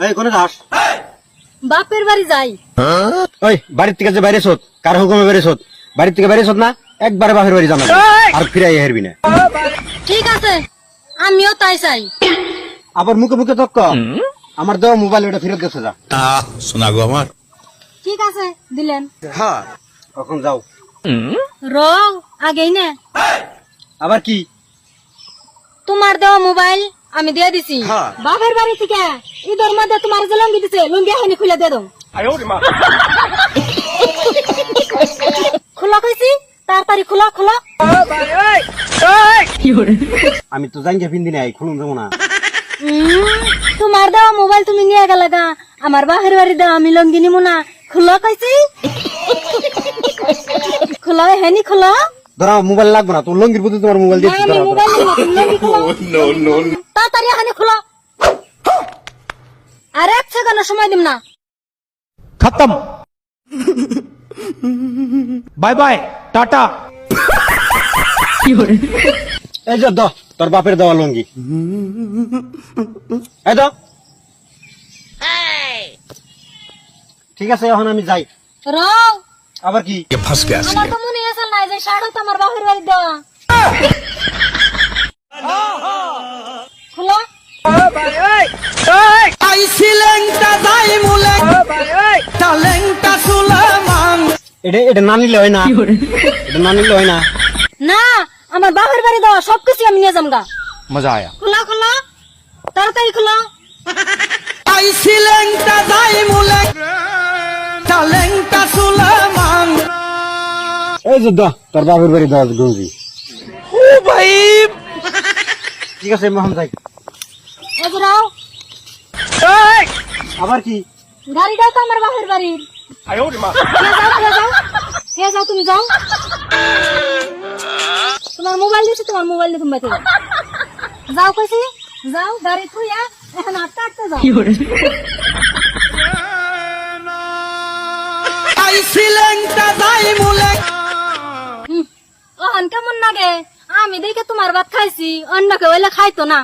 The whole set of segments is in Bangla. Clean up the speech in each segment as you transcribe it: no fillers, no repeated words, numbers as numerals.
এই কোনে যাস? বাপের বাড়ি যাই। ওই বাড়ির থেকে যে বাইরে ছোট কার হুকুমে বাইরে ছোট বাড়ির থেকে বাইরে ছোট না একবারে বাপের বাড়ি জানা আর ফিরাই হেরবি না। ঠিক আছে, আমিও তাই চাই। আবার মুখে মুখে তক্ক আমার দেওয়া মোবাইল ওটা ফেরত দিতে যা। শোনা গো আমার। ঠিক আছে, দিলেন। হ্যাঁ কখন যাও? রং আগেই না, আবার কি? তোমার দেওয়া মোবাইল আমি দিয়ে দিছি। হ্যাঁ। বাপের বাড়ি থেকে ঈদের মধ্যে তোমার যে লঙ্গি দিছে লঙ্গি এখানে খুলে দিয়ে দাও। খোলা কইছি, তাড়াতাড়ি খোলা খোলা। আমি তো জাঙ্গিয়া পিন্দি নাই খুলুন যাবো না। তোমার দেওয়া মোবাইল তুমি নিয়ে গেলে গা, আমার বাপের বাড়ি দেওয়া আমি লঙ্গি নিমু না। খোলা কইছি, খোলা হেনি খোলা। ধরো মোবাইল লাগবে না তোর লঙ্গির প্রতি তোমার মোবাইল দিচ্ছি। আমি মোবাইল নিমু না, তুমি লঙ্গি খোলা। তাড়াতাড়ি এখানে খোলা। আর এক সেকেন্ড সময় দিম না। खत्म बाय बाय टाटा। এই যে তোর বাপের দেওয়া লঙ্গি এই তো। ঠিক আছে এখন আমি যাই। রং আবার কি? ফাঁস গে আসি আমার তো মনে আছে না যে শাড়ি তো আমার বাপের বাড়ি দেওয়া। খোলা। এটা না নিলে হয় না, এটা না নিলে হয় না। না, আমার বাপের বাড়ি দেওয়া সবকিছু আমি নিয়ে যামগা। मजा आया। খোলা খোলা, তাড়াতাড়ি খোলা। এই যে তোর বাপের বাড়ি দেওয়া গঞ্জি। ओ भाई ঠিক আছে মোহন যাই। এজরাও আবার কি? গাড়িটাও তো আমার বাপের বাড়ির। হে যাও তুমি যাও। তোমার মোবাইল দিছি, তোমার মোবাইল দিয়ে তুমি বাইতে যাও। যাও কইছি, যাও গাড়ি থুইয়া এখন আটটা আটটা যাও। ওহন কেমন লাগে? আমি দেখে তোমার ভাত খাইছি, অন্য কেউ এলে খাইতো না।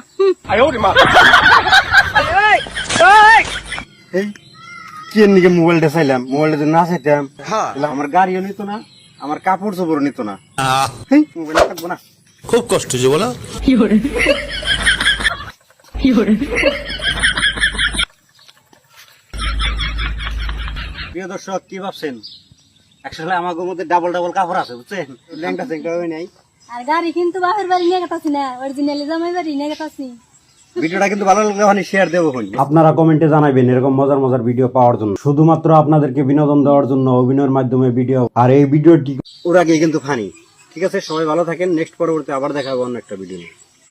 এই কি নিকে মোবাইলটা চাইলাম, মোবাইলটা যদি না চাইতাম তাহলে আমার গাড়িও নিত না, আমার কাপড় চোপড় নিত না। মোবাইল থাকবো না। খুব কষ্ট যে বলো। প্রিয় দর্শক কি ভাবছেন? আসলে আমাদের মধ্যে ডাবল ডাবল কাপড় আছে বুঝছেন, ল্যাংটা চেংটা হয় নাই। আর গাড়ি কিন্তু বাপের বাড়ি নিয়ে গেতাছি না, অরিজিনালি জামাই বাড়ি নিয়ে গেতাছি। ভিডিওটা কিন্তু ভালো লাগলে ওখানে শেয়ার দেবো। আপনারা কমেন্টে জানাবেন এরকম মজার মজার ভিডিও পাওয়ার জন্য, শুধুমাত্র আপনাদেরকে বিনোদন দেওয়ার জন্য অভিনয়ের মাধ্যমে ভিডিও। আর এই ভিডিওটি ওর আগে কিন্তু ফানি। ঠিক আছে, সবাই ভালো থাকেন। নেক্সট পরবর্তী আবার দেখা হবে অন্য একটা ভিডিও নিয়ে।